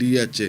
DHA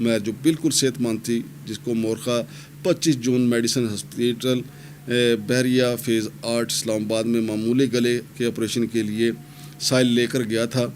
مہر جو بالکل صحت مند تھی، جس کو مورخہ 25 جون میڈیسن ہاسپٹل بحریہ فیز 8 اسلام آباد میں معمولی گلے کے آپریشن کے لیے سائل لے کر گیا تھا،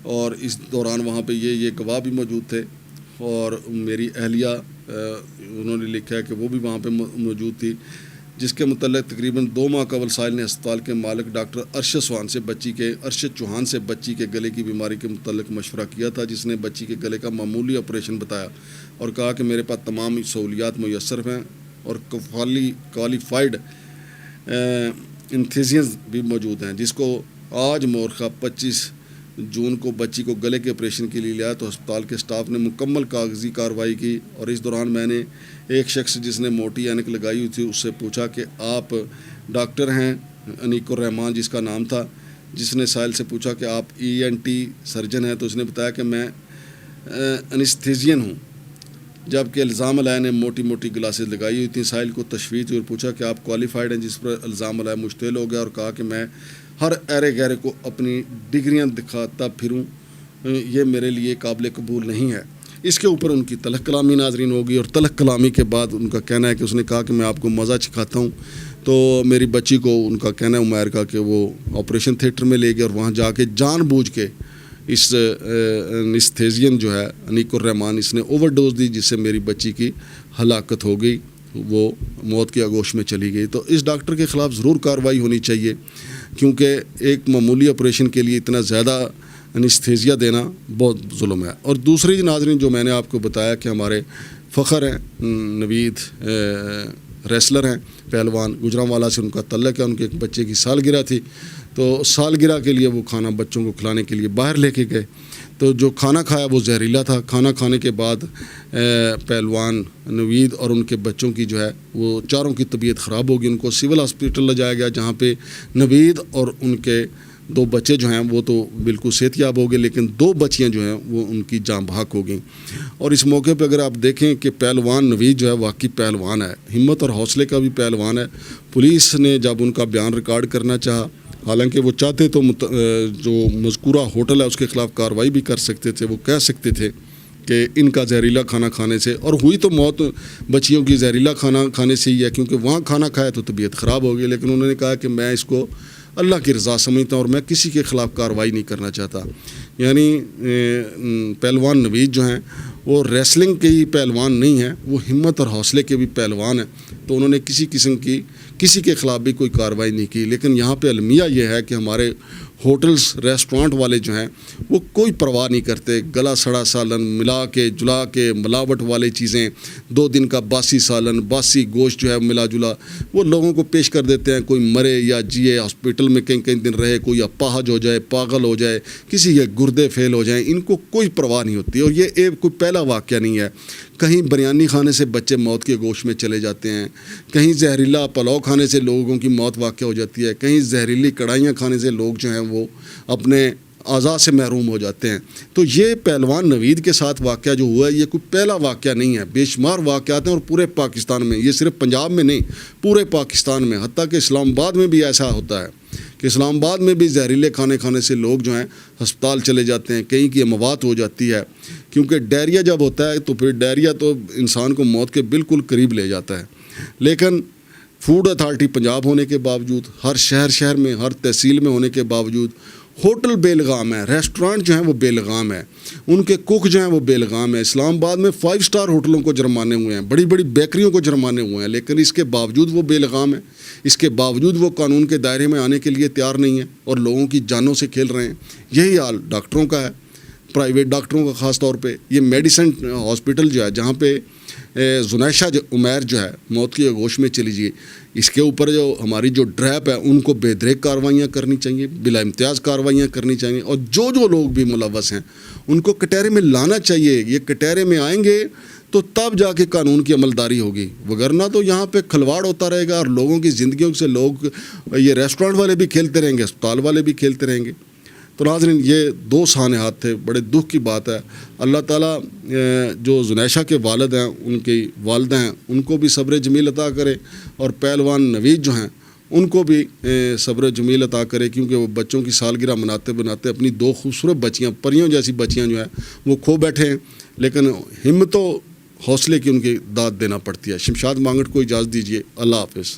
اور اس دوران وہاں پہ یہ گواہ بھی موجود تھے، اور میری اہلیہ انہوں نے لکھا ہے کہ وہ بھی وہاں پہ موجود تھی، جس کے متعلق تقریباً 2 ماہ قبل سائل نے ہسپتال کے مالک ڈاکٹر ارشد چوہان سے بچی کے گلے کی بیماری کے متعلق مشورہ کیا تھا، جس نے بچی کے گلے کا معمولی آپریشن بتایا اور کہا کہ میرے پاس تمام سہولیات میسر ہیں اور کوالیفائڈ انتھیزینز بھی موجود ہیں، جس کو آج مورخہ 25 جون کو بچی کو گلے کے آپریشن کے لیے لیا تو ہسپتال کے سٹاف نے مکمل کاغذی کارروائی کی، اور اس دوران میں نے ایک شخص جس نے موٹی اینک لگائی ہوئی تھی اس سے پوچھا کہ آپ ڈاکٹر ہیں؟ انیک الرحمان جس کا نام تھا، جس نے سائل سے پوچھا کہ آپ ENT سرجن ہیں، تو اس نے بتایا کہ میں انستھیزین ہوں، جبکہ الزام علیہ نے موٹی گلاسز لگائی ہوئی تھیں۔ سائل کو تشویش ہوئی اور پوچھا کہ آپ کوالیفائڈ ہیں، جس پر الزام علیہ مشتعل ہو گیا اور کہا کہ میں ہر ایرے گہرے کو اپنی ڈگریاں دکھاتا پھروں، یہ میرے لیے قابل قبول نہیں ہے۔ اس کے اوپر ان کی تلخ کلامی ناظرین ہوگی، اور تلخ کلامی کے بعد ان کا کہنا ہے کہ اس نے کہا کہ میں آپ کو مزہ چکھاتا ہوں، تو میری بچی کو ان کا کہنا ہے عمیر کا کہ وہ آپریشن تھیٹر میں لے گئے اور وہاں جا کے جان بوجھ کے اس انستھیزین جو ہے انیک الرحمان، اس نے اوور ڈوز دی، جس سے میری بچی کی ہلاکت ہو گئی، وہ موت کی آغوش میں چلی گئی۔ تو اس ڈاکٹر کے خلاف ضرور کارروائی ہونی چاہیے، کیونکہ ایک معمولی آپریشن کے لیے اتنا زیادہ انستھیزیا دینا بہت ظلم ہے۔ اور دوسری ناظرین جو میں نے آپ کو بتایا کہ ہمارے فخر ہیں نوید ریسلر ہیں، پہلوان، گجرانوالہ سے ان کا تعلق ہے، ان کے ایک بچے کی سالگرہ تھی، تو سالگرہ کے لیے وہ کھانا بچوں کو کھلانے کے لیے باہر لے کے گئے، تو جو کھانا کھایا وہ زہریلا تھا۔ کھانا کھانے کے بعد پہلوان نوید اور ان کے بچوں کی جو ہے وہ چاروں کی طبیعت خراب ہوگی، ان کو سول ہاسپٹل لے جایا گیا، جہاں پہ نوید اور ان کے 2 بچے جو ہیں وہ تو بالکل صحت یاب ہو گئے، لیکن 2 بچیاں جو ہیں وہ ان کی جاں بحق ہو گئیں۔ اور اس موقع پہ اگر آپ دیکھیں کہ پہلوان نوید جو ہے واقعی پہلوان ہے، ہمت اور حوصلے کا بھی پہلوان ہے۔ پولیس نے جب ان کا بیان ریکارڈ کرنا چاہا، حالانکہ وہ چاہتے تو جو مذکورہ ہوٹل ہے اس کے خلاف کارروائی بھی کر سکتے تھے، وہ کہہ سکتے تھے کہ ان کا زہریلا کھانا کھانے سے، اور ہوئی تو موت بچیوں کی زہریلا کھانا کھانے سے ہی ہے، کیونکہ وہاں کھانا کھایا تو طبیعت خراب ہو گئی، لیکن انہوں نے کہا کہ میں اس کو اللہ کی رضا سمجھتا ہوں اور میں کسی کے خلاف کارروائی نہیں کرنا چاہتا۔ یعنی پہلوان نوید جو ہیں وہ ریسلنگ کے ہی پہلوان نہیں ہیں، وہ ہمت اور حوصلے کے بھی پہلوان ہیں، تو انہوں نے کسی قسم کی کسی کے خلاف بھی کوئی کارروائی نہیں کی۔ لیکن یہاں پہ المیہ یہ ہے کہ ہمارے ہوٹلز ریسٹورانٹ والے جو ہیں وہ کوئی پرواہ نہیں کرتے، گلا سڑا سالن ملا کے جلا کے ملاوٹ والے چیزیں، 2 دن کا باسی سالن، باسی گوشت جو ہے ملا جلا وہ لوگوں کو پیش کر دیتے ہیں، کوئی مرے یا جیے، ہاسپٹل میں کئی دن رہے، کوئی اپاہج ہو جائے، پاگل ہو جائے، کسی کے گردے فیل ہو جائیں، ان کو کوئی پرواہ نہیں ہوتی۔ اور یہ کوئی پہلا واقعہ نہیں ہے، کہیں بریانی کھانے سے بچے موت کے گوشت میں چلے جاتے ہیں، کہیں زہریلا پلاؤ کھانے سے لوگوں کی موت واقع ہو جاتی ہے، کہیں زہریلی کڑھائیاں کھانے سے لوگ جو ہیں وہ اپنے اعضاء سے محروم ہو جاتے ہیں۔ تو یہ پہلوان نوید کے ساتھ واقعہ جو ہوا ہے یہ کوئی پہلا واقعہ نہیں ہے، بے شمار واقعات ہیں، اور پورے پاکستان میں، یہ صرف پنجاب میں نہیں، پورے پاکستان میں، حتیٰ کہ اسلام آباد میں بھی ایسا ہوتا ہے کہ اسلام آباد میں بھی زہریلے کھانے کھانے سے لوگ جو ہیں ہسپتال چلے جاتے ہیں، کہیں کی اموات ہو جاتی ہے، کیونکہ ڈائریا جب ہوتا ہے تو پھر ڈائریا تو انسان کو موت کے بالکل قریب لے جاتا ہے۔ لیکن فوڈ اتھارٹی پنجاب ہونے کے باوجود، ہر شہر میں، ہر تحصیل میں ہونے کے باوجود ہوٹل بے لگام ہے، ریسٹورانٹ جو ہیں وہ بے لگام ہے، ان کے کوک جو ہیں وہ بے لگام ہے۔ اسلام آباد میں 5 سٹار ہوٹلوں کو جرمانے ہوئے ہیں، بڑی بڑی بیکریوں کو جرمانے ہوئے ہیں، لیکن اس کے باوجود وہ بے لگام ہیں، اس کے باوجود وہ قانون کے دائرے میں آنے کے لیے تیار نہیں ہیں اور لوگوں کی جانوں سے کھیل رہے ہیں۔ یہی حال ڈاکٹروں کا ہے، پرائیویٹ ڈاکٹروں کا خاص طور پہ۔ یہ میڈیسن ہاسپٹل جو ہے جہاں پہ زنیشہ عمیر جو ہے موت کی آغوش میں چلی گئی، اس کے اوپر جو ہماری جو ڈریپ ہے ان کو بے دریک کارروائیاں کرنی چاہیے، بلا امتیاز کارروائیاں کرنی چاہیے، اور جو لوگ بھی ملوث ہیں ان کو کٹہرے میں لانا چاہیے۔ یہ کٹہرے میں آئیں گے تو تب جا کے قانون کی عملداری ہوگی، وگرنہ تو یہاں پہ کھلواڑ ہوتا رہے گا اور لوگوں کی زندگیوں سے لوگ، یہ ریسٹورانٹ والے بھی کھیلتے رہیں گے، اسپتال والے بھی کھیلتے رہیں گے۔ تو ناظرین یہ 2 سانحات تھے، بڑے دکھ کی بات ہے۔ اللہ تعالیٰ جو زنیشہ کے والد ہیں، ان کی والدہ ہیں، ان کو بھی صبر جمیل عطا کرے، اور پہلوان نوید جو ہیں ان کو بھی صبر جمیل عطا کرے، کیونکہ وہ بچوں کی سالگرہ مناتے بناتے اپنی 2 خوبصورت بچیاں، پریوں جیسی بچیاں جو ہیں وہ کھو بیٹھے ہیں، لیکن ہمت و حوصلے کی ان کی داد دینا پڑتی ہے۔ شمشاد مانگٹ کو اجازت دیجیے، اللہ حافظ۔